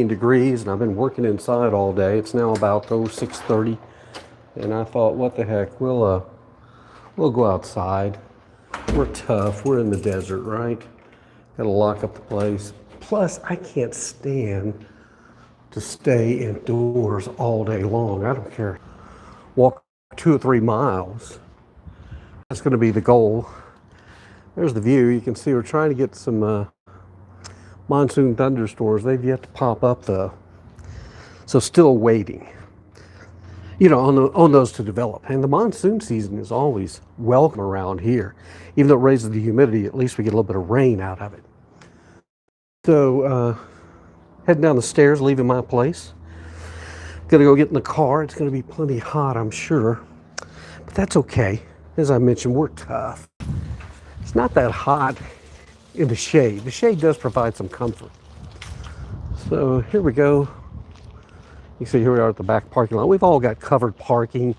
degrees, and I've been working inside all day. It's now about 6:30, and I thought, what the heck, we'll go outside. We're tough. We're in the desert, right? Got to lock up the place. Plus, I can't stand to stay indoors all day long. I don't care. Walk 2 or 3 miles. That's going to be the goal. There's the view. You can see we're trying to get some monsoon thunderstorms. They've yet to pop up though. So still waiting, on those to develop. And the monsoon season is always welcome around here. Even though it raises the humidity, at least we get a little bit of rain out of it. So heading down the stairs, leaving my place. Gonna go get in the car. It's gonna be plenty hot, I'm sure. But that's okay. As I mentioned, we're tough. It's not that hot in the shade. The shade does provide some comfort. So here we go. You see here we are at the back parking lot. We've all got covered parking.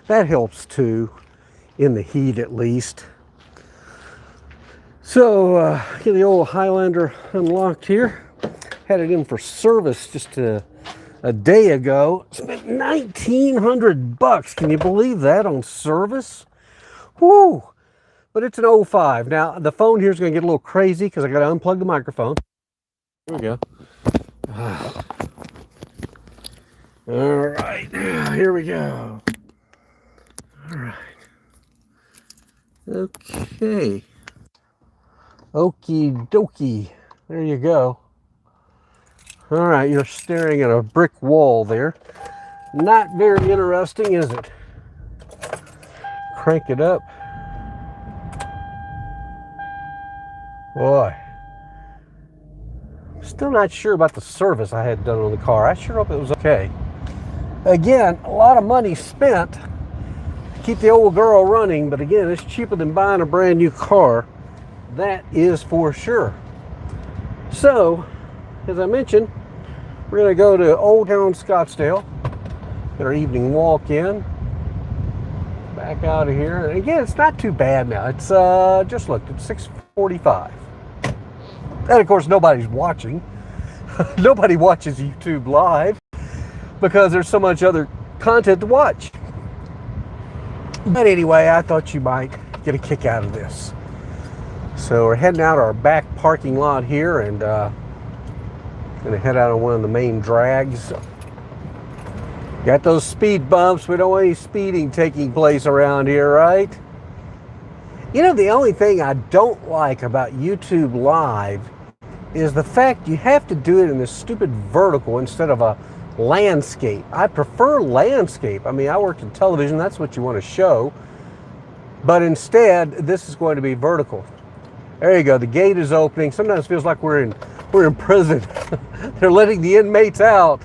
That helps too, in the heat at least. So get the old Highlander unlocked here. Had it in for service just a day ago. Spent $1,900. Can you believe that on service? Whoo! But it's an 05. Now, the phone here is going to get a little crazy because I got to unplug the microphone. Here we go. All right, here we go. All right. Okay. Okie dokie. There you go. All right, you're staring at a brick wall there. Not very interesting, is it? Crank it up. Boy, still not sure about the service I had done on the car. I sure hope it was okay. Again, a lot of money spent to keep the old girl running, but again, it's cheaper than buying a brand new car. That is for sure. So, as I mentioned, we're going to go to Old Town Scottsdale, get our evening walk in, back out of here. And again, it's not too bad now. It's just looked, it's 6:45. And of course, nobody's watching. Nobody watches YouTube Live because there's so much other content to watch. But anyway, I thought you might get a kick out of this. So we're heading out our back parking lot here and gonna head out on one of the main drags. Got those speed bumps. We don't want any speeding taking place around here, right? You know, the only thing I don't like about YouTube Live is the fact you have to do it in this stupid vertical instead of a landscape. I prefer landscape. I mean, I worked in television, that's what you want to show. But instead, this is going to be vertical. There you go, the gate is opening. Sometimes it feels like we're in prison. They're letting the inmates out.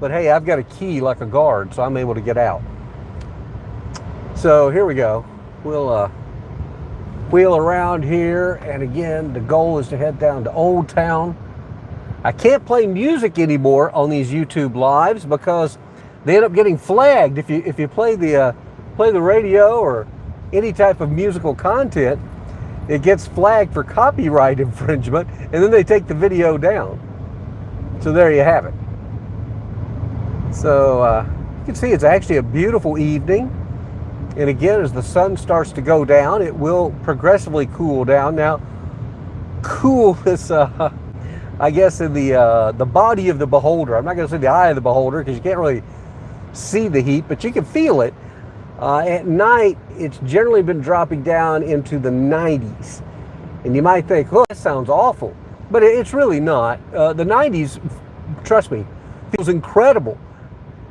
But hey, I've got a key like a guard, so I'm able to get out. So here we go. We'll wheel around here, and again, the goal is to head down to Old Town. I can't play music anymore on these YouTube Lives because they end up getting flagged. If you play the radio or any type of musical content, it gets flagged for copyright infringement, and then they take the video down. So there you have it. So you can see it's actually a beautiful evening. And again, as the sun starts to go down, it will progressively cool down. Now, cool is, I guess, in the body of the beholder. I'm not going to say the eye of the beholder because you can't really see the heat, but you can feel it. At night, it's generally been dropping down into the 90s. And you might think, oh, that sounds awful. But it's really not. The 90s, trust me, feels incredible.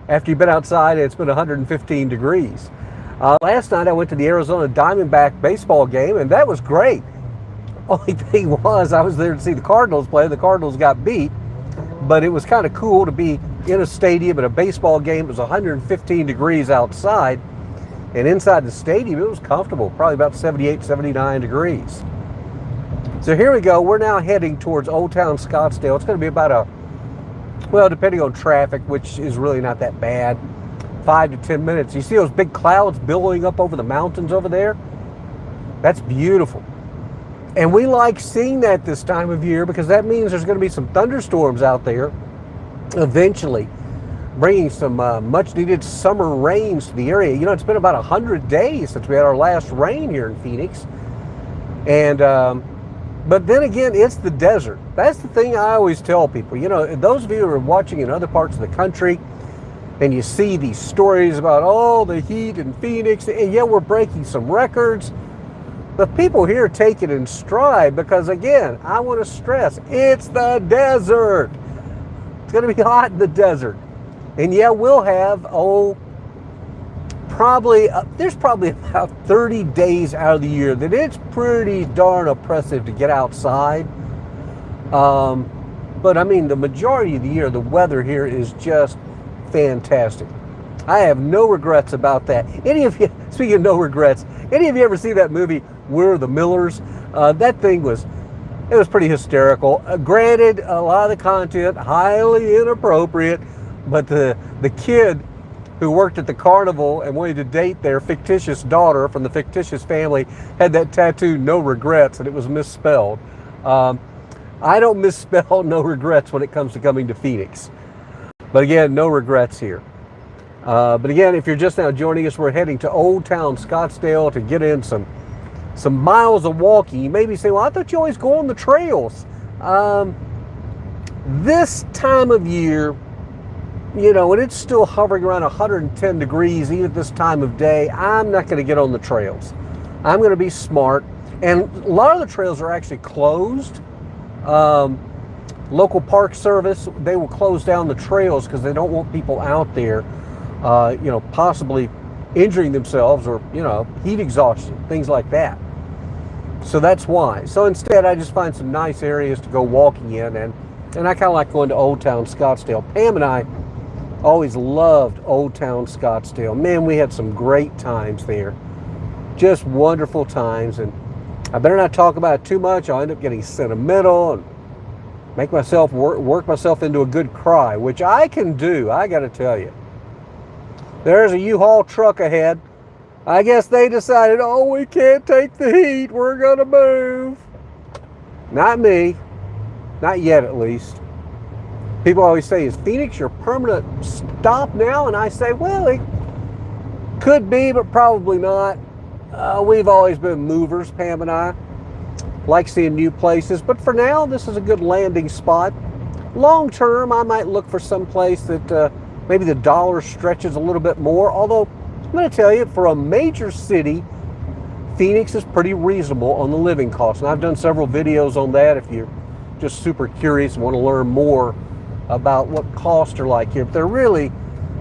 After you've been outside, it's been 115 degrees. Last night I went to the Arizona Diamondback baseball game, and that was great. Only thing was, I was there to see the Cardinals play. The Cardinals got beat, but it was kind of cool to be in a stadium at a baseball game. It was 115 degrees outside, and inside the stadium it was comfortable, probably about 78, 79 degrees. So here we go. We're now heading towards Old Town Scottsdale. It's going to be about well, depending on traffic, which is really not that bad, 5 to 10 minutes. You see those big clouds billowing up over the mountains over there? That's beautiful. And we like seeing that this time of year because that means there's going to be some thunderstorms out there. eventually bringing some much needed summer rains to the area. You know, it's been about 100 days since we had our last rain here in Phoenix. And, but then again, it's the desert. That's the thing I always tell people. You know, those of you who are watching in other parts of the country and you see these stories about, oh, the heat in Phoenix, and yeah, we're breaking some records. The people here take it in stride because, again, I want to stress, it's the desert. It's going to be hot in the desert. And yeah, we'll have, there's probably about 30 days out of the year that it's pretty darn oppressive to get outside. But I mean, the majority of the year, the weather here is just fantastic. I have no regrets about that. Any of you, speaking of no regrets, any of you ever see that movie, We're the Millers? That thing was pretty hysterical. Granted, a lot of the content, highly inappropriate, but the kid who worked at the carnival and wanted to date their fictitious daughter from the fictitious family had that tattoo, No Regrets, and it was misspelled. I don't misspell no regrets when it comes to coming to Phoenix. But again, no regrets here. But again, if you're just now joining us, we're heading to Old Town Scottsdale to get in some miles of walking. You may be saying, well, I thought you always go on the trails. This time of year, you know, when it's still hovering around 110 degrees, even at this time of day, I'm not going to get on the trails. I'm going to be smart. And a lot of the trails are actually closed. Local Park Service, they will close down the trails because they don't want people out there, you know, possibly injuring themselves or, you know, heat exhaustion, things like that. So that's why. So instead, I just find some nice areas to go walking in, and I kind of like going to Old Town Scottsdale. Pam and I always loved Old Town Scottsdale. Man, we had some great times there. Just wonderful times, and I better not talk about it too much. I'll end up getting sentimental and make myself work myself into a good cry, which I can do, I got to tell you. There's a U-Haul truck ahead. I guess they decided, oh, we can't take the heat. We're going to move. Not me. Not yet, at least. People always say, is Phoenix your permanent stop now? And I say, well, it could be, but probably not. We've always been movers, Pam and I. Like seeing new places. But for now, this is a good landing spot. Long term, I might look for some place that maybe the dollar stretches a little bit more. Although, I'm going to tell you, for a major city, Phoenix is pretty reasonable on the living costs. And I've done several videos on that if you're just super curious and want to learn more about what costs are like here. But they're really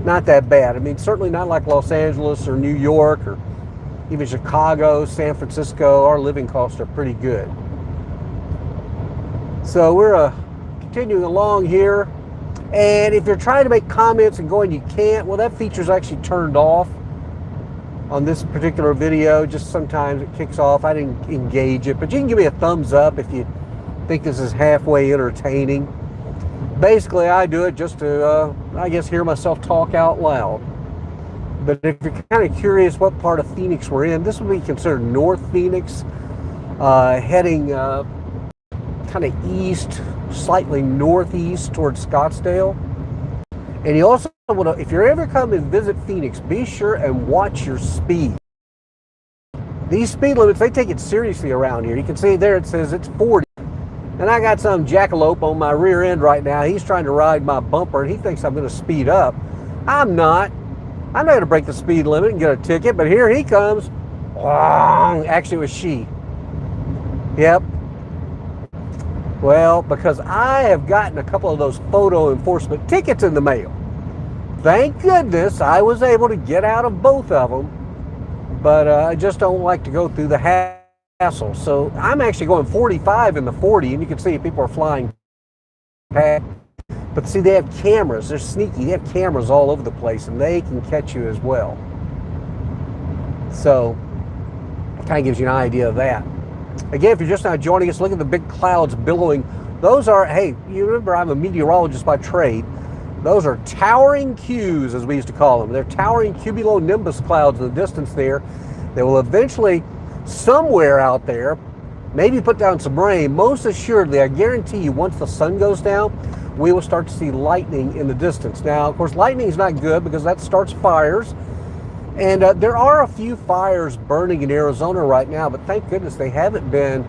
not that bad. I mean, certainly not like Los Angeles or New York or even Chicago, San Francisco. Our living costs are pretty good. So we're continuing along here. And if you're trying to make comments and going, you can't, well, that feature's actually turned off on this particular video. Just sometimes it kicks off. I didn't engage it, but you can give me a thumbs up if you think this is halfway entertaining. Basically, I do it just to, I guess, hear myself talk out loud. But if you're kind of curious what part of Phoenix we're in, this would be considered North Phoenix, heading kind of east, slightly northeast towards Scottsdale. And you also want to, if you're ever come and visit Phoenix, be sure and watch your speed. These speed limits, they take it seriously around here. You can see there it says it's 40. And I got some jackalope on my rear end right now. He's trying to ride my bumper and he thinks I'm going to speed up. I'm not. I'm not going to break the speed limit and get a ticket, but here he comes. Actually, it was she. Yep. Well, because I have gotten a couple of those photo enforcement tickets in the mail. Thank goodness I was able to get out of both of them, but I just don't like to go through the hassle. So I'm actually going 45 in the 40, and you can see people are flying past. But see, they have cameras. They're sneaky. They have cameras all over the place, and they can catch you as well. So, it kind of gives you an idea of that. Again, if you're just now joining us, look at the big clouds billowing. Those are, hey, you remember I'm a meteorologist by trade. Those are towering Qs, as we used to call them. They're towering cumulonimbus clouds in the distance there. They will eventually, somewhere out there, maybe put down some rain. Most assuredly, I guarantee you, once the sun goes down, we will start to see lightning in the distance. Now, of course, lightning is not good because that starts fires. And there are a few fires burning in Arizona right now, but thank goodness they haven't been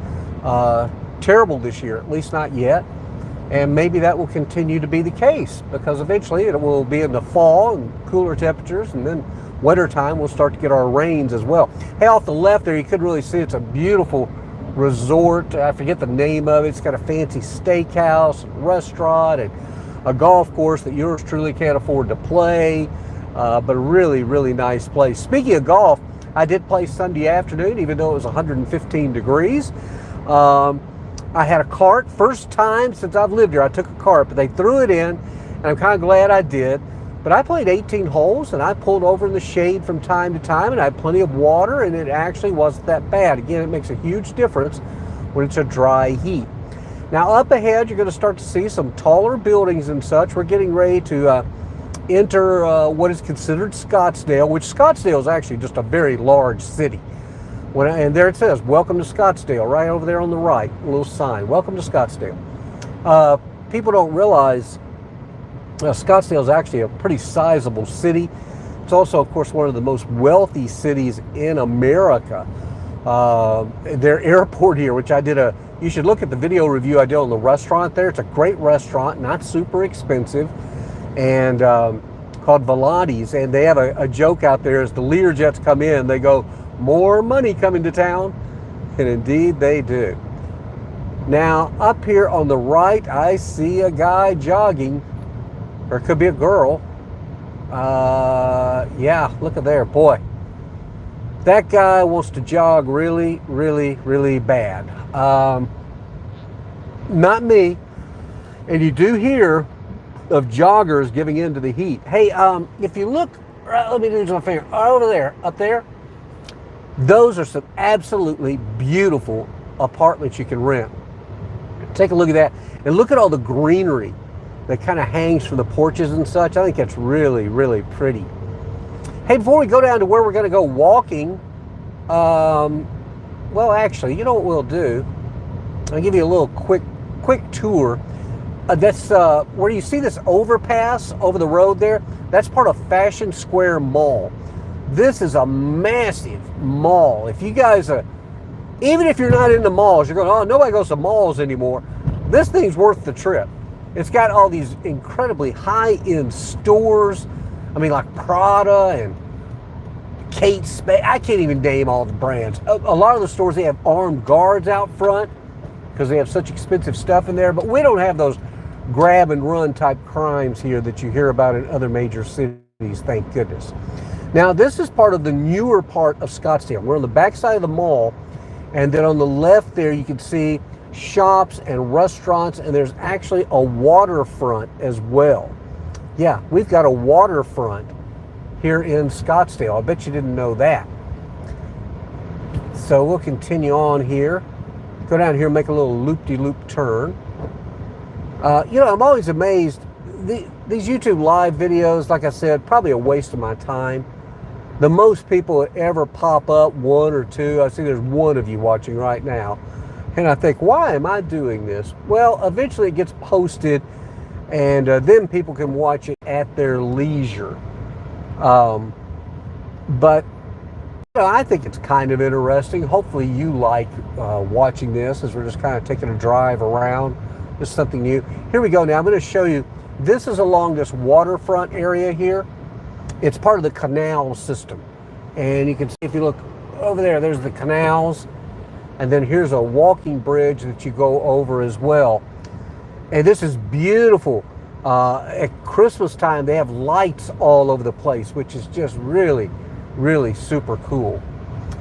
terrible this year, at least not yet. And maybe that will continue to be the case because eventually it will be in the fall and cooler temperatures, and then winter time we'll start to get our rains as well. Hey, off the left there, you couldn't really see, it's a beautiful resort. I forget the name of it. It's got a fancy steakhouse, and restaurant, and a golf course that yours truly can't afford to play. But a really, really nice place. Speaking of golf, I did play Sunday afternoon, even though it was 115 degrees. I had a cart. First time since I've lived here, I took a cart, but they threw it in, and I'm kind of glad I did. But I played 18 holes, and I pulled over in the shade from time to time, and I had plenty of water, and it actually wasn't that bad. Again, it makes a huge difference when it's a dry heat. Now, up ahead, you're going to start to see some taller buildings and such. We're getting ready to enter what is considered Scottsdale, which Scottsdale is actually just a very large city. And there it says, welcome to Scottsdale, right over there on the right, a little sign, welcome to Scottsdale. People don't realize Scottsdale is actually a pretty sizable city. It's also, of course, one of the most wealthy cities in America. Their airport here, which you should look at the video review I did on the restaurant there. It's a great restaurant, not super expensive, and called Velati's. And they have a joke out there as the Lear jets come in, they go, more money coming to town, and indeed they do. Now, up here on the right, I see a guy jogging, or it could be a girl. Yeah, look at there, boy. That guy wants to jog really, really, really bad. Not me. And you do hear of joggers giving in to the heat. Hey, if you look, let me do my finger, over there, up there, those are some absolutely beautiful apartments you can rent. Take a look at that, and look at all the greenery that kind of hangs from the porches and such. I think that's really, really pretty. Hey, before we go down to where we're going to go walking, well, actually, you know what we'll do? I'll give you a little quick tour. That's where you see this overpass over the road there. That's part of Fashion Square Mall. This is a massive mall. If you guys, even if you're not into malls, you're going, oh, nobody goes to malls anymore. This thing's worth the trip. It's got all these incredibly high-end stores. I mean, like Prada and Kate Spade. I can't even name all the brands. A lot of the stores, they have armed guards out front because they have such expensive stuff in there. But we don't have those grab and run type crimes here that you hear about in other major cities, thank goodness. Now, this is part of the newer part of Scottsdale. We're on the backside of the mall, and then on the left there you can see shops and restaurants, and there's actually a waterfront as well. Yeah, we've got a waterfront here in Scottsdale. I bet you didn't know that. So we'll continue on here. Go down here and make a little loop-de-loop turn. You know, I'm always amazed. These YouTube live videos, like I said, probably a waste of my time. The most people that ever pop up, one or two, I see there's one of you watching right now. And I think, why am I doing this? Well, eventually it gets posted, and then people can watch it at their leisure. But you know, I think it's kind of interesting. Hopefully you like watching this as we're just kind of taking a drive around. Just something new. Here we go now. I'm going to show you. This is along this waterfront area here. It's part of the canal system. And you can see if you look over there, there's the canals. And then here's a walking bridge that you go over as well. And this is beautiful. At Christmas time, they have lights all over the place, which is just really, really super cool.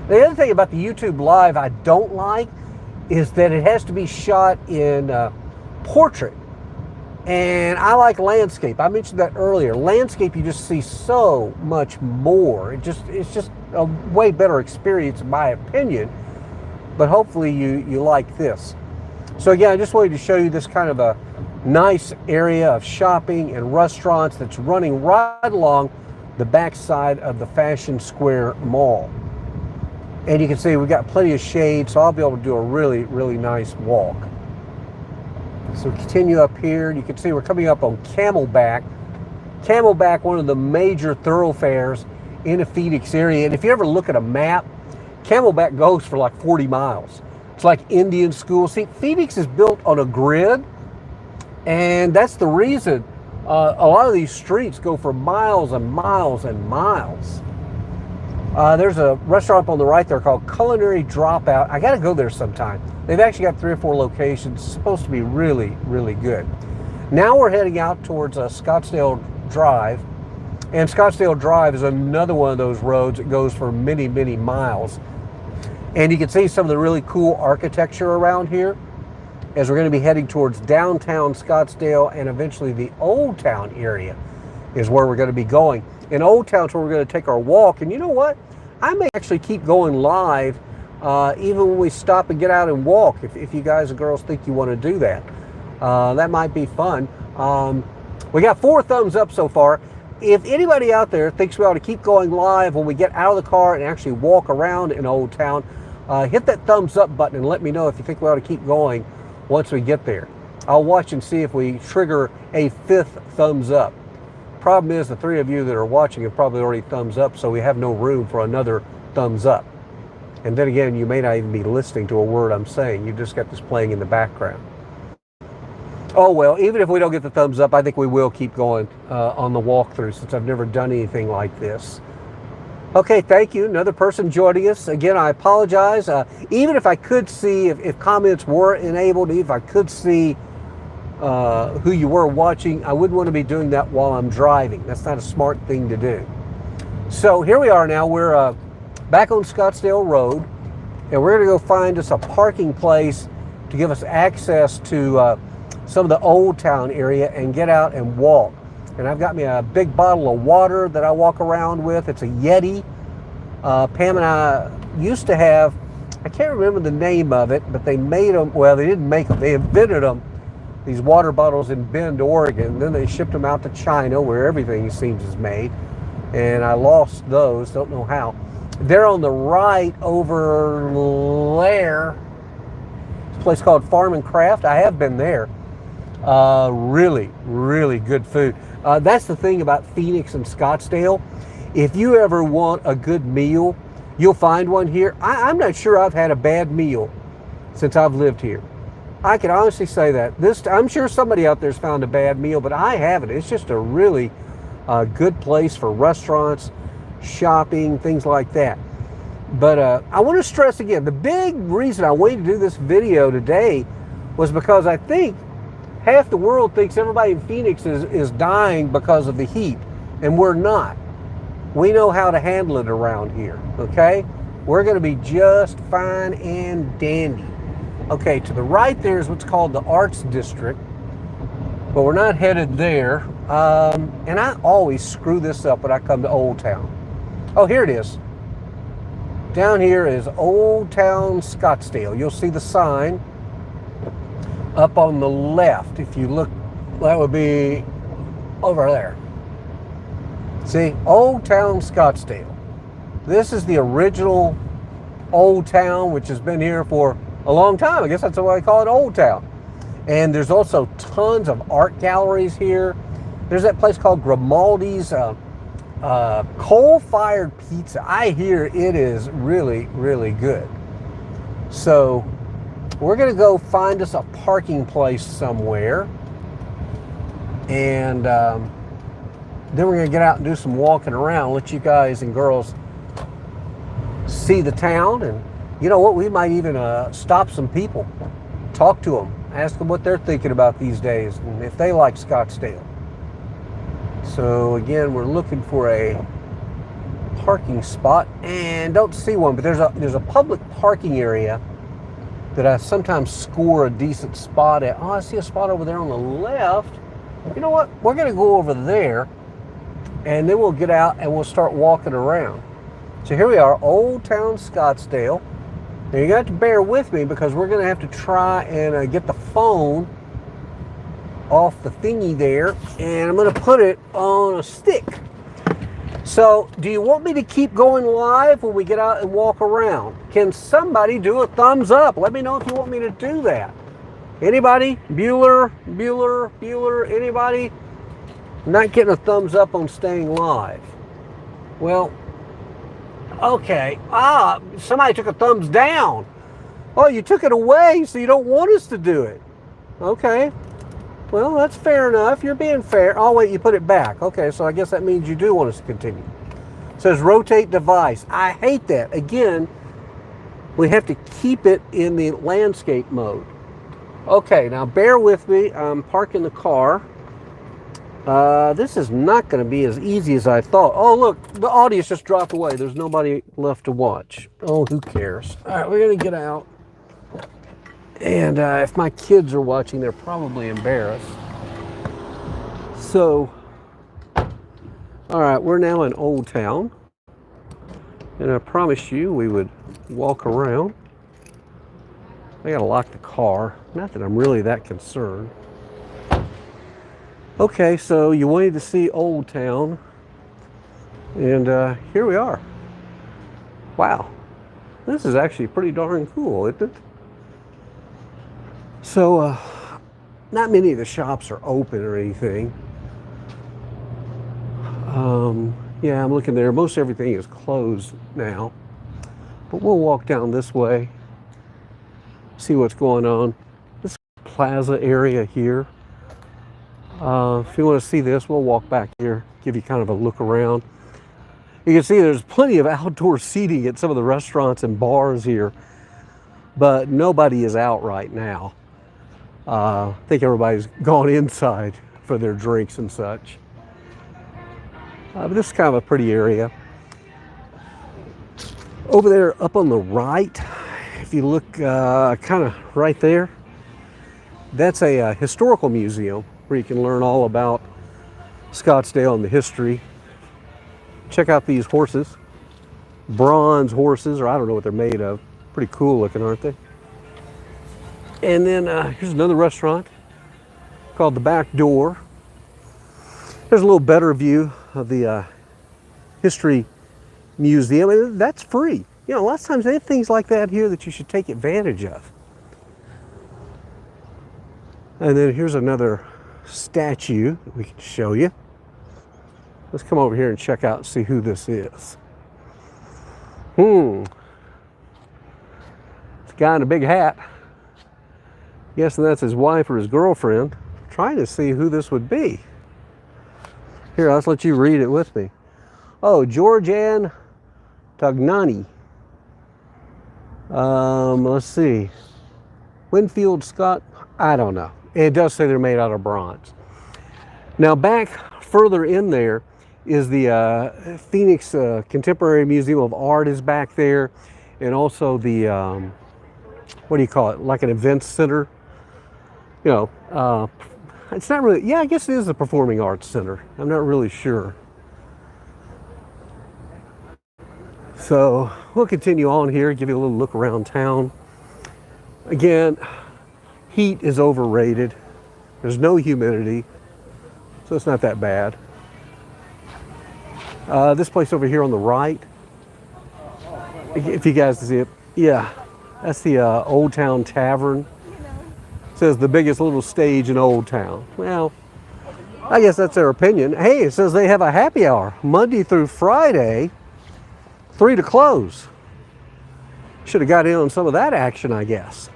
The other thing about the YouTube Live I don't like is that it has to be shot in portrait. And I like landscape. I mentioned that earlier. Landscape, you just see so much more. It's just a way better experience in my opinion. But hopefully you like this. So again, I just wanted to show you this kind of a nice area of shopping and restaurants that's running right along the backside of the Fashion Square Mall. And you can see we've got plenty of shade, so I'll be able to do a really, really nice walk. So continue up here. You can see we're coming up on Camelback. Camelback, one of the major thoroughfares in the Phoenix area. And if you ever look at a map, Camelback goes for like 40 miles. It's like Indian school. See, Phoenix is built on a grid, and that's the reason a lot of these streets go for miles and miles and miles. There's a restaurant up on the right there called Culinary Dropout. I got to go there sometime. They've actually got 3 or 4 locations. It's supposed to be really, really good. Now we're heading out towards Scottsdale Drive. And Scottsdale Drive is another one of those roads that goes for many, many miles. And you can see some of the really cool architecture around here as we're going to be heading towards downtown Scottsdale, and eventually the Old Town area is where we're going to be going. In Old Town is where we're going to take our walk. And you know what? I may actually keep going live even when we stop and get out and walk, if you guys and girls think you want to do that. That might be fun. We got 4 thumbs up so far. If anybody out there thinks we ought to keep going live when we get out of the car and actually walk around in Old Town, hit that thumbs up button and let me know if you think we ought to keep going once we get there. I'll watch and see if we trigger a 5th thumbs up. Problem is, the 3 of you that are watching have probably already thumbs up, so we have no room for another thumbs up. And then again, you may not even be listening to a word I'm saying. You just got this playing in the background. Oh well, even if we don't get the thumbs up, I think we will keep going on the walkthrough, since I've never done anything like this. Okay, thank you. Another person joining us. Again, I apologize. Even if I could see, if comments were enabled, even if I could see who you were watching, I wouldn't want to be doing that while I'm driving. That's not a smart thing to do. So here we are now. We're back on Scottsdale Road, and we're going to go find us a parking place to give us access to some of the Old Town area and get out and walk. And I've got me a big bottle of water that I walk around with. It's a Yeti. Pam and I used to have, I can't remember the name of it, but they made them, well, they didn't make them, they invented them, these water bottles in Bend, Oregon. Then they shipped them out to China, where everything seems is made. And I lost those, don't know how. They're on the right over there. It's a place called Farm and Craft. I have been there. Really, really good food. That's the thing about Phoenix and Scottsdale. If you ever want a good meal, you'll find one here. I'm not sure I've had a bad meal since I've lived here. I can honestly say that. I'm sure somebody out there's found a bad meal, but I haven't. It's just a really good place for restaurants, shopping, things like that. But I want to stress again, the big reason I wanted to do this video today was because I think half the world thinks everybody in Phoenix is dying because of the heat, and we're not. We know how to handle it around here, okay? We're going to be just fine and dandy. Okay, to the right there is what's called the Arts District, but we're not headed there. And I always screw this up when I come to Old Town. Oh, here it is. Down here is Old Town Scottsdale. You'll see the sign up on the left. If you look, that would be over there. See, Old Town Scottsdale. This is the original Old Town, which has been here for a long time. I guess that's why I call it Old Town. And there's also tons of art galleries here. There's that place called Grimaldi's coal-fired pizza. I hear it is really, really good. So we're going to go find us a parking place somewhere. And then we're going to get out and do some walking around, let you guys and girls see the town. And you know what? We might even stop some people, talk to them, ask them what they're thinking about these days and if they like Scottsdale. So again, we're looking for a parking spot and don't see one, but there's a public parking area that I sometimes score a decent spot at. Oh, I see a spot over there on the left. You know what? We're going to go over there and then we'll get out and we'll start walking around. So here we are, Old Town Scottsdale. Now you got to bear with me because we're going to have to try and get the phone off the thingy there, and I'm going to put it on a stick. So do you want me to keep going live when we get out and walk around? Can somebody do a thumbs up? Let me know if you want me to do that. Anybody? Bueller, anybody? Not getting a thumbs up on staying live. Well, okay. Somebody took a thumbs down. Oh, you took it away, so you don't want us to do it. Okay. Well, that's fair enough. You're being fair. Oh, wait, you put it back. Okay, so I guess that means you do want us to continue. It says rotate device. I hate that. Again, we have to keep it in the landscape mode. Okay, now bear with me. I'm parking the car. This is not going to be as easy as I thought. Oh, look, the audience just dropped away. There's nobody left to watch. Oh, who cares? All right, we're going to get out. And if my kids are watching, they're probably embarrassed. So, all right, we're now in Old Town. And I promised you we would walk around. I gotta lock the car. Not that I'm really that concerned. Okay, so you wanted to see Old Town. And here we are. Wow. This is actually pretty darn cool, isn't it? So, not many of the shops are open or anything. Yeah, I'm looking there. Most everything is closed now. But we'll walk down this way, see what's going on. This plaza area here. If you want to see this, we'll walk back here, give you kind of a look around. You can see there's plenty of outdoor seating at some of the restaurants and bars here, but nobody is out right now. I think everybody's gone inside for their drinks and such. But this is kind of a pretty area. Over there up on the right, if you look kind of right there, that's a historical museum where you can learn all about Scottsdale and the history. Check out these horses. Bronze horses, or I don't know what they're made of. Pretty cool looking, aren't they? And then here's another restaurant called The Back Door. There's a little better view of the History Museum, and that's free. You know, lots of times they have things like that here that you should take advantage of. And then here's another statue that we can show you. Let's come over here and check out and see who this is. It's a guy in a big hat. Guessing that's his wife or his girlfriend. I'm trying to see who this would be. Here, let's let you read it with me. Oh, George Ann Tagnani. Let's see. Winfield Scott, I don't know. It does say they're made out of bronze. Now back further in there is the Phoenix Contemporary Museum of Art is back there. And also the, what do you call it? Like an events center. You know, it's not really, yeah, I guess it is the Performing Arts Center. I'm not really sure. So we'll continue on here, give you a little look around town. Again, heat is overrated. There's no humidity, so it's not that bad. This place over here on the right, if you guys see it, yeah, that's the Old Town Tavern. It says the biggest little stage in Old Town. Well, I guess that's their opinion. Hey, it says they have a happy hour Monday through Friday, 3 to close. Should have got in on some of that action, I guess.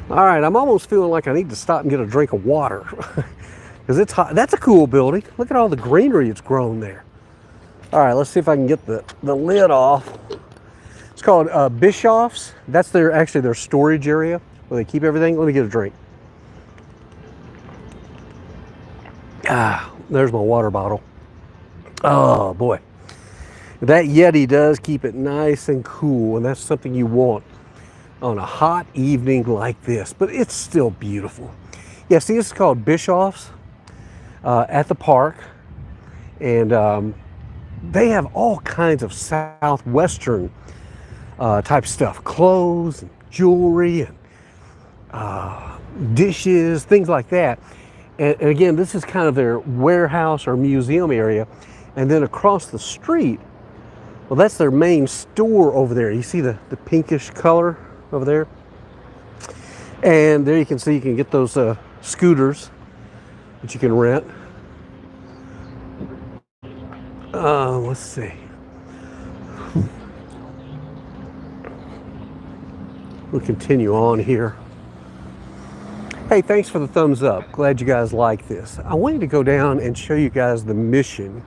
All right, I'm almost feeling like I need to stop and get a drink of water because it's hot. That's a cool building. Look at all the greenery it's grown there. All right, let's see if I can get the lid off. It's called Bischoff's. That's actually their storage area where they keep everything. Let me get a drink. There's my water bottle. Oh boy. That Yeti does keep it nice and cool, and that's something you want on a hot evening like this, but it's still beautiful. Yeah, see, this is called Bischoff's at the park, and they have all kinds of Southwestern type stuff, clothes, and jewelry, and dishes, things like that. And again, this is kind of their warehouse or museum area, and then across the street, well, that's their main store over there. You see the pinkish color over there? And there you can see you can get those scooters that you can rent. Let's see. We'll continue on here. Hey, thanks for the thumbs up. Glad you guys like this. I wanted to go down and show you guys the mission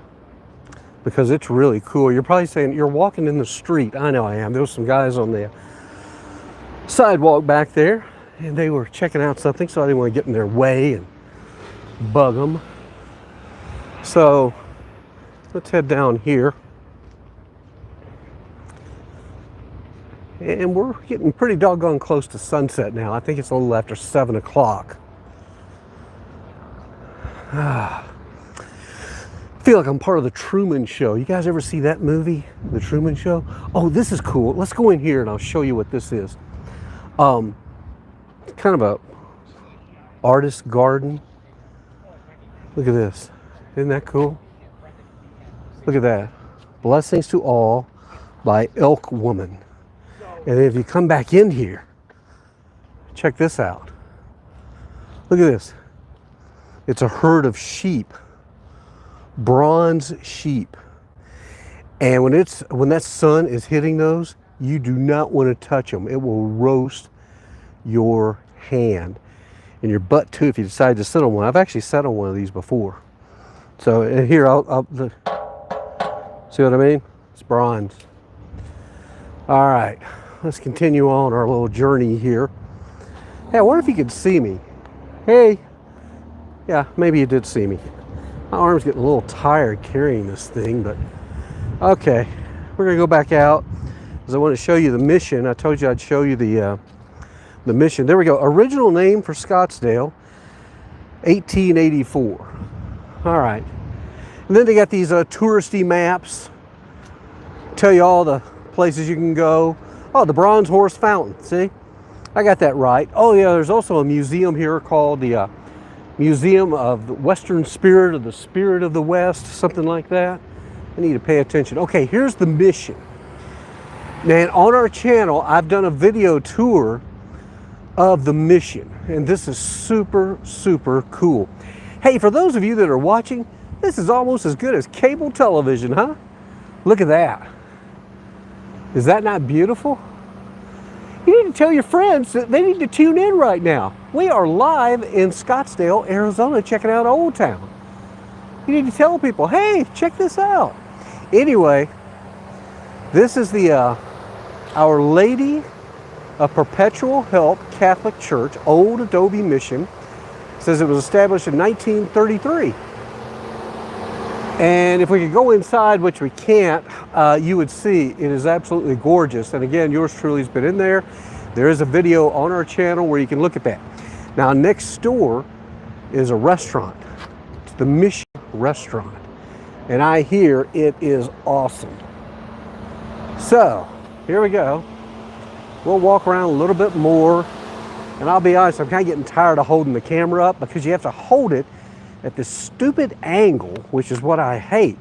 because it's really cool. You're probably saying, you're walking in the street. I know I am. There was some guys on the sidewalk back there and they were checking out something, so I didn't want to get in their way and bug them. So let's head down here. And we're getting pretty doggone close to sunset now. I think it's a little after 7 o'clock. I feel like I'm part of the Truman Show. You guys ever see that movie, The Truman Show? Oh, this is cool. Let's go in here and I'll show you what this is. It's kind of a artist garden. Look at this. Isn't that cool? Look at that. Blessings to All by Elk Woman. And if you come back in here, check this out. Look at this. It's a herd of sheep, bronze sheep. And when that sun is hitting those, you do not want to touch them. It will roast your hand and your butt too if you decide to sit on one. I've actually sat on one of these before. So and here, I'll look. See what I mean? It's bronze. All right. Let's continue on our little journey here. Hey, I wonder if you could see me. Hey. Yeah, maybe you did see me. My arm's getting a little tired carrying this thing, but okay. We're gonna go back out because I want to show you the mission. I told you I'd show you the mission. There we go. Original name for Scottsdale, 1884. All right. And then they got these touristy maps. Tell you all the places you can go. Oh, the Bronze Horse Fountain, see? I got that right. Oh yeah, there's also a museum here called the Museum of the Western Spirit, or the Spirit of the West, something like that. I need to pay attention. Okay, here's the mission. And on our channel, I've done a video tour of the mission, and this is super, super cool. Hey, for those of you that are watching, this is almost as good as cable television, huh? Look at that. Is that not beautiful? You need to tell your friends that they need to tune in right now. We are live in Scottsdale, Arizona, checking out Old Town. You need to tell people, hey, check this out. Anyway, this is the Our Lady of Perpetual Help Catholic Church, Old Adobe Mission. It says it was established in 1933. And if we could go inside, which we can't, you would see it is absolutely gorgeous. And again, yours truly has been in there. There is a video on our channel where you can look at that. Now, next door is a restaurant. It's the Mission Restaurant. And I hear it is awesome. So, here we go. We'll walk around a little bit more. And I'll be honest, I'm kind of getting tired of holding the camera up because you have to hold it at this stupid angle, which is what I hate.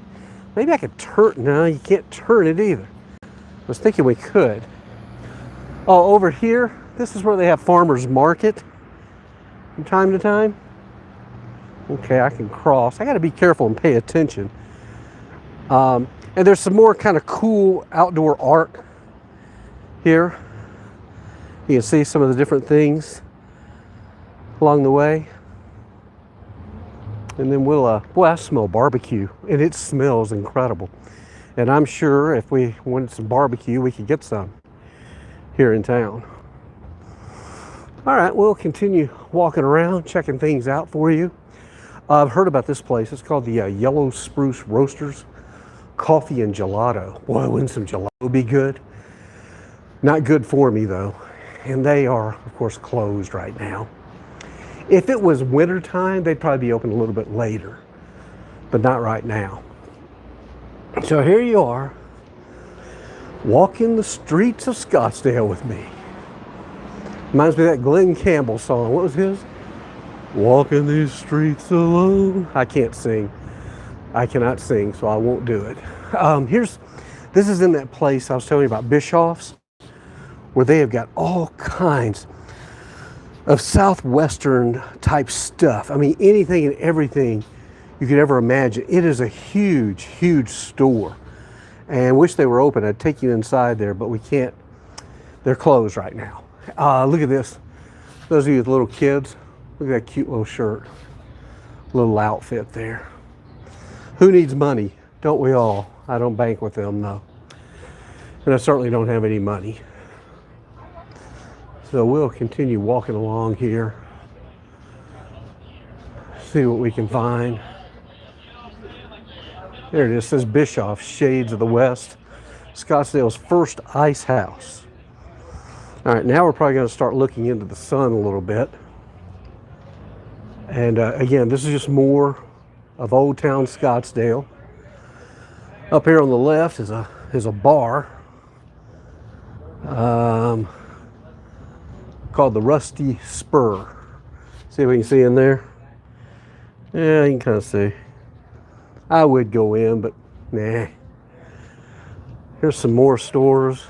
Maybe I could turn, no, you can't turn it either. I was thinking we could. Oh, over here, this is where they have farmers market from time to time. Okay, I can cross. I gotta be careful and pay attention. And there's some more kind of cool outdoor art here. You can see some of the different things along the way. And then I smell barbecue, and it smells incredible. And I'm sure if we wanted some barbecue, we could get some here in town. All right, we'll continue walking around, checking things out for you. I've heard about this place. It's called the Yellow Spruce Roasters Coffee and Gelato. Boy, wouldn't some gelato be good? Not good for me, though. And they are, of course, closed right now. If it was winter time, they'd probably be open a little bit later, but not right now. So here you are, walking the streets of Scottsdale with me. Reminds me of that Glenn Campbell song. What was his? Walking these streets alone. I can't sing. I cannot sing, so I won't do it. This is in that place I was telling you about, Bischoff's, where they have got all kinds of Southwestern type stuff. I mean, anything and everything you could ever imagine. It is a huge, huge store. And wish they were open. I'd take you inside there, but we can't. They're closed right now. Look at this. Those of you with little kids, look at that cute little shirt. Little outfit there. Who needs money? Don't we all? I don't bank with them, no. And I certainly don't have any money. So we'll continue walking along here. See what we can find. There it is, it says Bischoff, Shades of the West. Scottsdale's first ice house. All right, now we're probably going to start looking into the sun a little bit. And again, this is just more of Old Town Scottsdale. Up here on the left is a bar called the Rusty Spur. See if we can see in there. Yeah, you can kind of see. I would go in, but nah. Here's some more stores.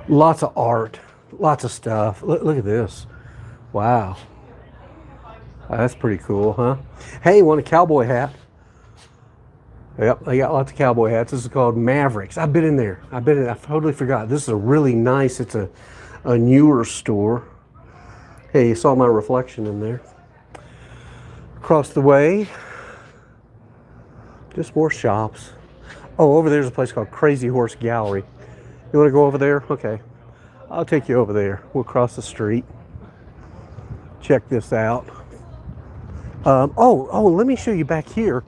Lots of art, lots of stuff. Look at this. Wow. That's pretty cool, huh? Hey, want a cowboy hat? Yep, they got lots of cowboy hats. This is called Mavericks. I've been in there. I totally forgot. This is a really nice, it's a newer store. Hey, you saw my reflection in there. Across the way, just more shops. Oh, over there's a place called Crazy Horse Gallery. You want to go over there? Okay. I'll take you over there. We'll cross the street. Check this out. Let me show you back here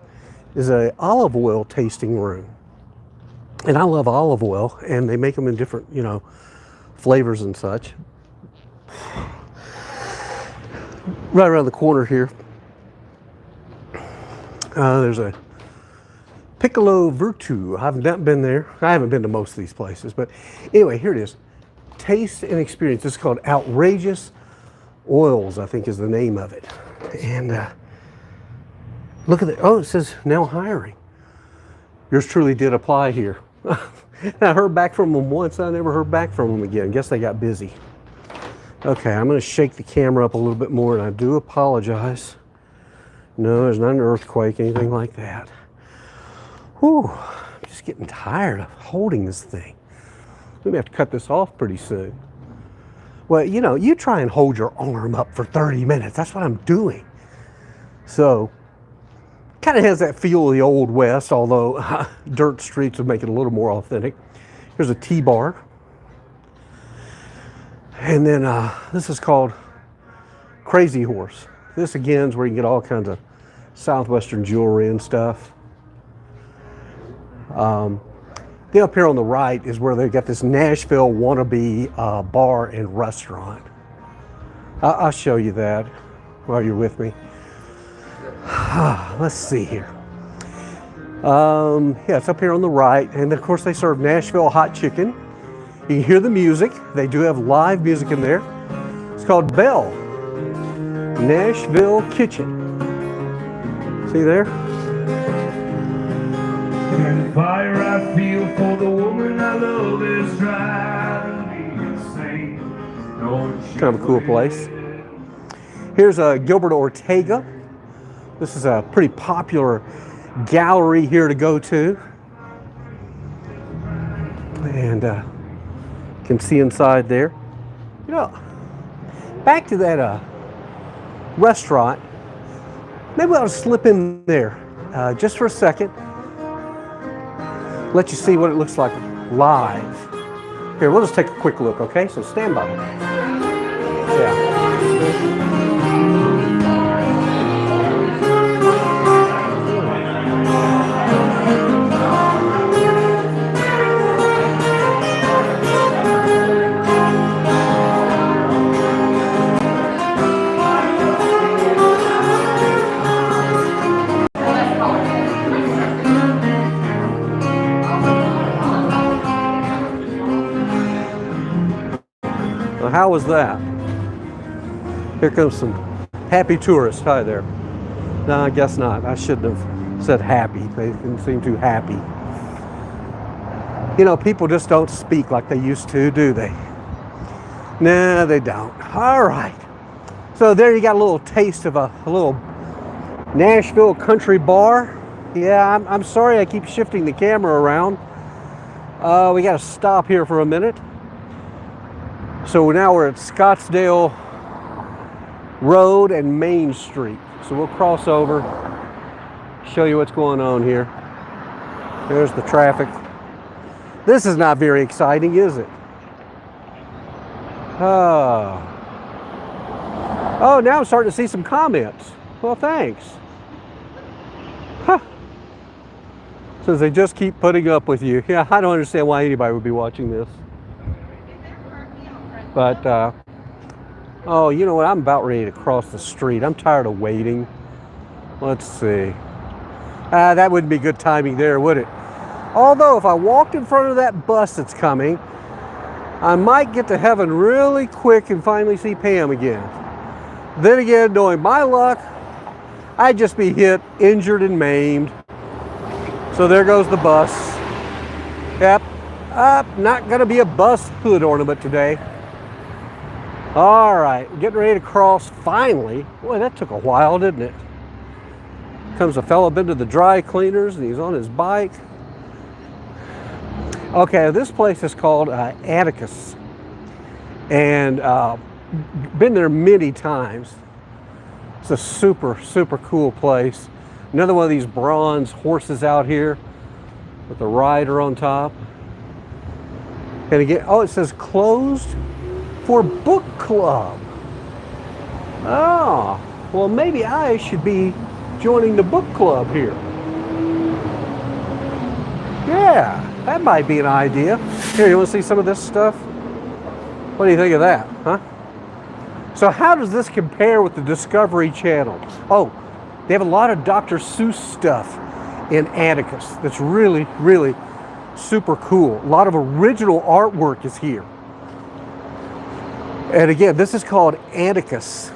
is a olive oil tasting room. And I love olive oil, and they make them in different, flavors and such. Right around the corner here, there's a Piccolo Virtue. I've not been there. I haven't been to most of these places, but anyway, here it is. Taste and Experience. This is called Outrageous Oils, I think is the name of it. And look at it. Oh, it says now hiring. Yours truly did apply here. I heard back from them once. I never heard back from them again. Guess they got busy. Okay, I'm going to shake the camera up a little bit more, and I do apologize. No, there's not an earthquake, anything like that. Whew, I'm just getting tired of holding this thing. We may have to cut this off pretty soon. Well, you try and hold your arm up for 30 minutes. That's what I'm doing. So, kind of has that feel of the Old West, although dirt streets would make it a little more authentic. Here's a T-bar. And then this is called Crazy Horse. This again is where you can get all kinds of Southwestern jewelry and stuff. Then up here on the right is where they got this Nashville wannabe bar and restaurant. I'll show you that while you're with me. Let's see here. Yeah, it's up here on the right, and of course they serve Nashville hot chicken. You can hear the music. They do have live music in there. It's called Bell Nashville Kitchen. See there? And fire I feel for the woman I love is driving me insane. Kind of a cool place. Here's Gilbert Ortega. This is a pretty popular gallery here to go to. And you can see inside there. Back to that restaurant. Maybe I'll slip in there just for a second. Let you see what it looks like live. Here, we'll just take a quick look, okay? So stand by. Yeah. How was that? Here comes some happy tourists. Hi there. No, I guess not. I shouldn't have said happy. They didn't seem too happy. People just don't speak like they used to, do they? No, they don't. All right. So there you got a little taste of a little Nashville country bar. Yeah, I'm sorry I keep shifting the camera around. We got to stop here for a minute. So now we're at Scottsdale Road and Main Street. So we'll cross over, show you what's going on here. There's the traffic. This is not very exciting, is it? Oh, now I'm starting to see some comments. Well, thanks. Huh. Says they just keep putting up with you. Yeah, I don't understand why anybody would be watching this. But, oh, you know what? I'm about ready to cross the street. I'm tired of waiting. Let's see. That wouldn't be good timing there, would it? Although, if I walked in front of that bus that's coming, I might get to heaven really quick and finally see Pam again. Then again, knowing my luck, I'd just be hit, injured, and maimed. So there goes the bus. Yep, not gonna be a bus hood ornament today. All right, getting ready to cross finally. Boy, that took a while, didn't it? Comes a fella been to the dry cleaners and he's on his bike. Okay, this place is called Atticus. And been there many times. It's a super, super cool place. Another one of these bronze horses out here with a rider on top. And again, oh, it says closed for book club. Oh, well, maybe I should be joining the book club here. Yeah, that might be an idea. Here, you want to see some of this stuff? What do you think of that, huh? So how does this compare with the Discovery Channel? Oh, they have a lot of Dr. Seuss stuff in Atticus that's really, really super cool. A lot of original artwork is here. And again, this is called Atticus.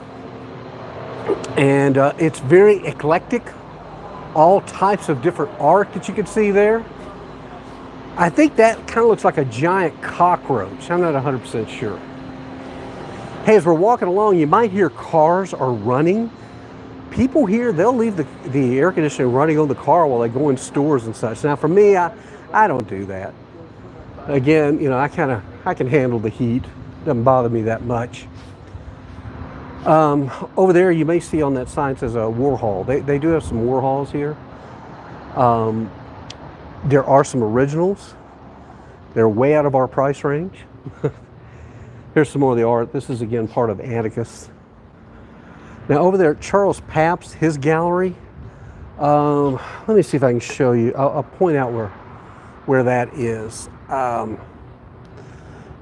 And it's very eclectic. All types of different art that you can see there. I think that kind of looks like a giant cockroach. I'm not 100% sure. Hey, as we're walking along, you might hear cars are running. People here, they'll leave the air conditioning running on the car while they go in stores and such. Now, for me, I don't do that. Again, you know, I can handle the heat. Doesn't bother me that much. Over there, you may see on that sign says a Warhol. They do have some Warhols here. There are some originals. They're way out of our price range. Here's some more of the art. This is again part of Atticus. Now over there, Charles Pabst, his gallery. Let me see if I can show you. I'll point out where that is.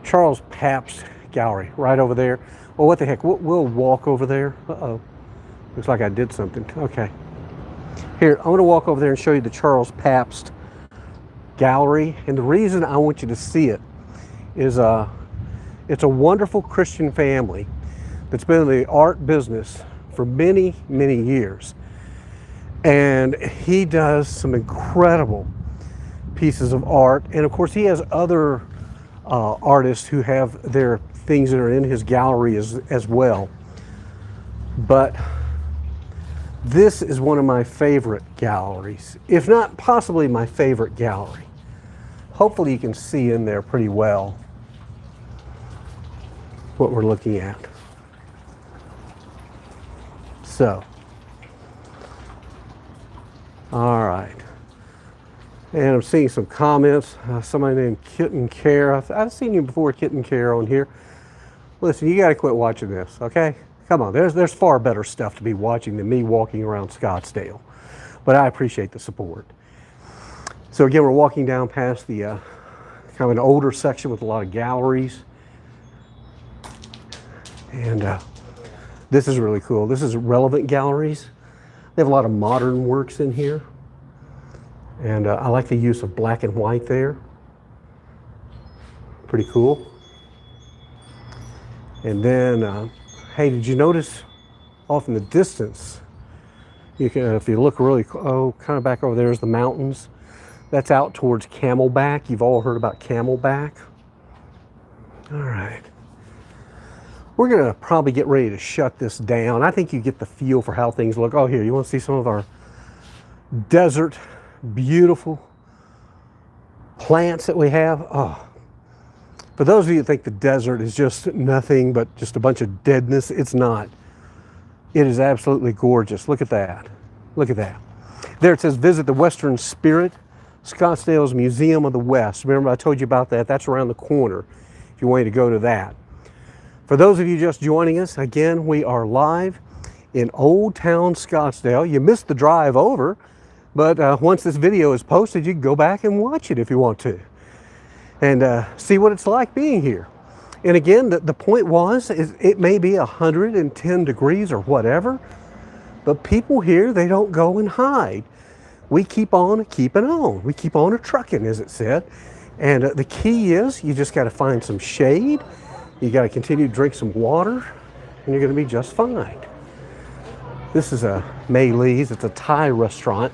Charles Pabst Gallery, right over there. Well, what the heck? We'll walk over there. Uh-oh. Looks like I did something. Okay. Here, I'm going to walk over there and show you the Charles Pabst Gallery. And the reason I want you to see it is it's a wonderful Christian family that's been in the art business for many, many years. And he does some incredible pieces of art. And of course, he has other artists who have their things that are in his gallery as well. But this is one of my favorite galleries, if not possibly my favorite gallery. Hopefully you can see in there pretty well what we're looking at. So, all right. And I'm seeing some comments. Somebody named Kitten Care. I've seen you before, Kitten Care, on here. Listen, you got to quit watching this, okay? Come on, there's far better stuff to be watching than me walking around Scottsdale. But I appreciate the support. So again, we're walking down past the kind of an older section with a lot of galleries. And this is really cool. This is Relevant Galleries. They have a lot of modern works in here. And I like the use of black and white there. Pretty cool. And then, hey, did you notice off in the distance, you can, if you look really, kind of back over there is the mountains. That's out towards Camelback. You've all heard about Camelback. All right. We're gonna probably get ready to shut this down. I think you get the feel for how things look. Oh, here, you wanna see some of our desert, beautiful plants that we have? Oh, for those of you that think the desert is just nothing but just a bunch of deadness, it's not. It is absolutely gorgeous. Look at that. Look at that. There it says, visit the Western Spirit, Scottsdale's Museum of the West. Remember I told you about that? That's around the corner if you wanted to go to that. For those of you just joining us, again, we are live in Old Town Scottsdale. You missed the drive over, but once this video is posted, you can go back and watch it if you want to and see what it's like being here. And again, the point is it may be 110 degrees or whatever, but people here, they don't go and hide. We keep on keeping on. We keep on trucking, as it said. And the key is you just got to find some shade. You got to continue to drink some water, and you're going to be just fine. This is a Mei Lee's. It's a Thai restaurant.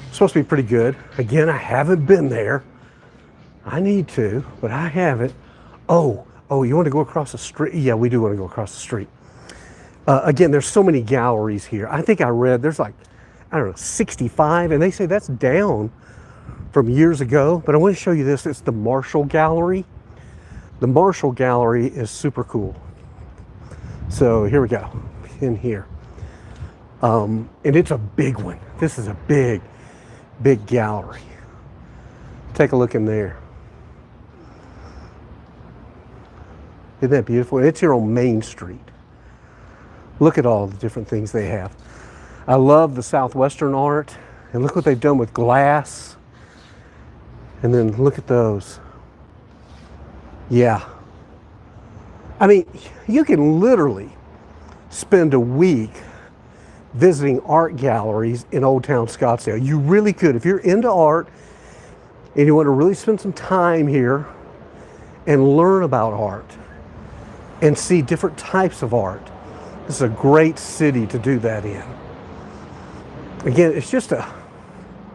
It's supposed to be pretty good. Again, I haven't been there. I need to, but I haven't. Oh, you want to go across the street? Yeah, we do want to go across the street. Again, there's so many galleries here. I think I read there's like, I don't know, 65, and they say that's down from years ago. But I want to show you this. It's the Marshall Gallery. The Marshall Gallery is super cool. So here we go, in here. And it's a big one. This is a big, big gallery. Take a look in there. Isn't that beautiful? It's here on Main Street. Look at all the different things they have. I love the Southwestern art, and look what they've done with glass. And then look at those. Yeah. I mean, you can literally spend a week visiting art galleries in Old Town Scottsdale. You really could. If you're into art and you want to really spend some time here and learn about art and see different types of art, this is a great city to do that in. Again, it's just a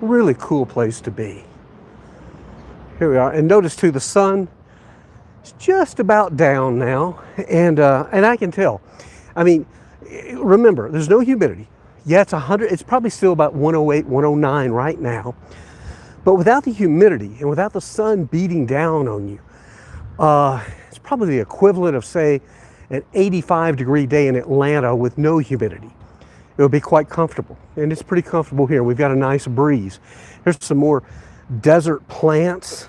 really cool place to be. Here we are. And notice too, the sun is just about down now. And I can tell. I mean, remember, there's no humidity. Yeah, it's 100. It's probably still about 108, 109 right now. But without the humidity and without the sun beating down on you, it's probably the equivalent of, say, an 85-degree day in Atlanta with no humidity. It'll be quite comfortable. And it's pretty comfortable here. We've got a nice breeze. Here's some more desert plants,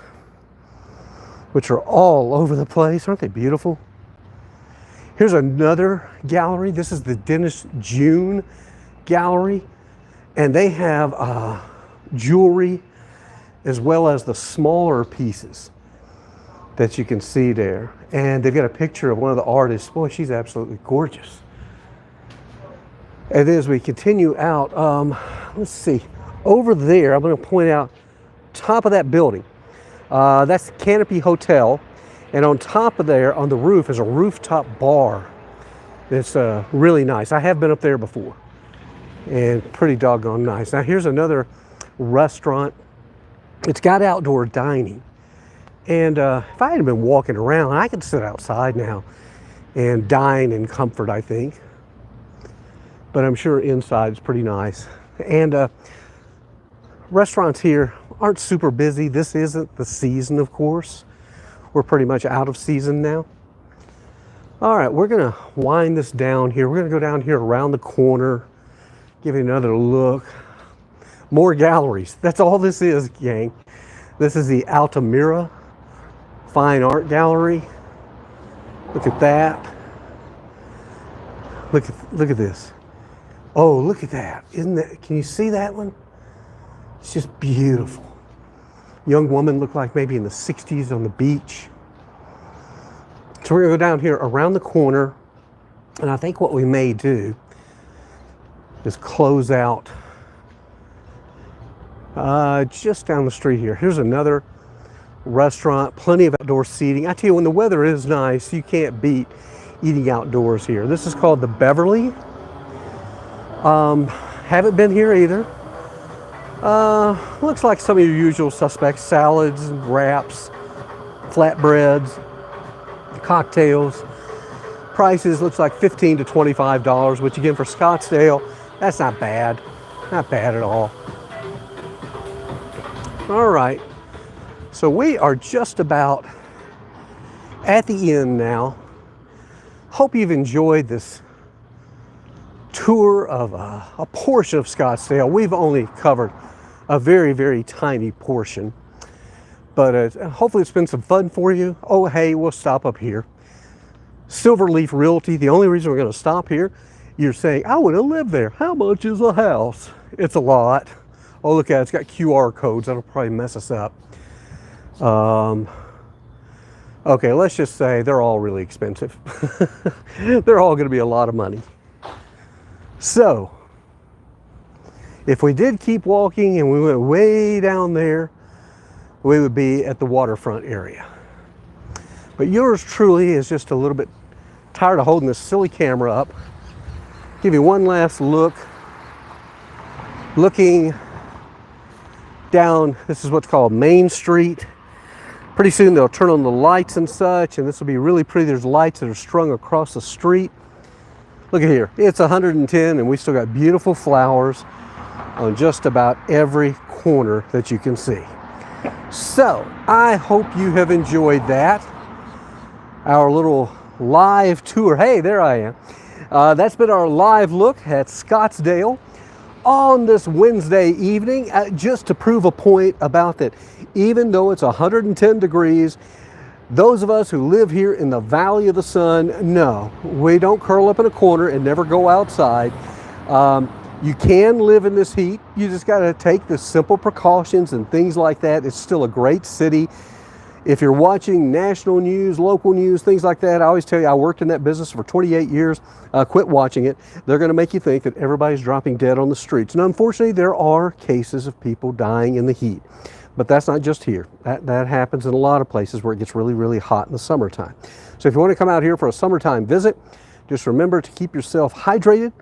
which are all over the place. Aren't they beautiful? Here's another gallery. This is the Dennis June Gallery. And they have jewelry as well as the smaller pieces that you can see there. And they've got a picture of one of the artists. Boy, she's absolutely gorgeous. And then as we continue out, let's see, over there, I'm going to point out top of that building. That's the Canopy Hotel. And on top of there, on the roof, is a rooftop bar. It's really nice. I have been up there before. And pretty doggone nice. Now here's another restaurant. It's got outdoor dining. And if I had been walking around, I could sit outside now and dine in comfort, I think. But I'm sure inside is pretty nice. And restaurants here aren't super busy. This isn't the season, of course. We're pretty much out of season now. All right, we're gonna wind this down here. We're gonna go down here around the corner, give you another look. More galleries. That's all this is, gang. This is the Altamira Fine Art Gallery. Look at that. Look at this. Oh, look at that. Isn't that, can you see that one? It's just beautiful. Young woman looked like maybe in the 60s on the beach. So we're gonna go down here around the corner, and I think what we may do is close out just down the street here. Here's another restaurant, plenty of outdoor seating. I tell you, when the weather is nice, you can't beat eating outdoors here. This is called the Beverly. Haven't been here either. Looks like some of your usual suspects: salads, wraps, flatbreads, cocktails. prices looks like $15 to $25, which again for Scottsdale, that's not bad. Not bad at all. All right, so we are just about at the end now. Hope you've enjoyed this tour of a portion of Scottsdale. We've only covered a very, very tiny portion, but hopefully it's been some fun for you. Oh, hey, we'll stop up here. Silverleaf Realty, the only reason we're going to stop here, you're saying, I want to live there. How much is a house? It's a lot. Oh, look at it. It's got QR codes. That'll probably mess us up. Okay, let's just say they're all really expensive. They're all going to be a lot of money. So, if we did keep walking and we went way down there, we would be at the waterfront area. But yours truly is just a little bit tired of holding this silly camera up. Give you one last look. Looking down, this is what's called Main Street. Pretty soon they'll turn on the lights and such, and this will be really pretty. There's lights that are strung across the street. Look at here, it's 110 and we still got beautiful flowers on just about every corner that you can see. So I hope you have enjoyed that. Our little live tour. Hey, there I am. That's been our live look at Scottsdale on this Wednesday evening, just to prove a point about that. Even though it's 110 degrees, those of us who live here in the Valley of the Sun, no, we don't curl up in a corner and never go outside. You can live in this heat. You just got to take the simple precautions and things like that. It's still a great city. If you're watching national news, local news, things like that, I always tell you, I worked in that business for 28 years. Quit watching it. They're going to make you think that everybody's dropping dead on the streets. And unfortunately, there are cases of people dying in the heat. But that's not just here. That happens in a lot of places where it gets really, really hot in the summertime. So if you want to come out here for a summertime visit, just remember to keep yourself hydrated.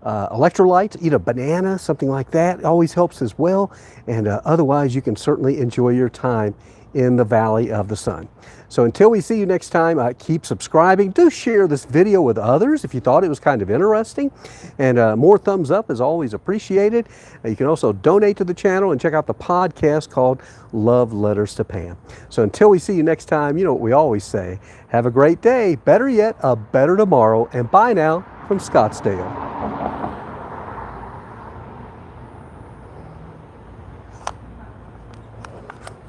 Electrolytes, eat a banana, something like that. It always helps as well. And otherwise, you can certainly enjoy your time in the Valley of the Sun. So until we see you next time, keep subscribing. Do share this video with others if you thought it was kind of interesting. And more thumbs up is always appreciated. You can also donate to the channel and check out the podcast called Love Letters to Pam. So until we see you next time, you know what we always say. Have a great day. Better yet, a better tomorrow. And bye now from Scottsdale.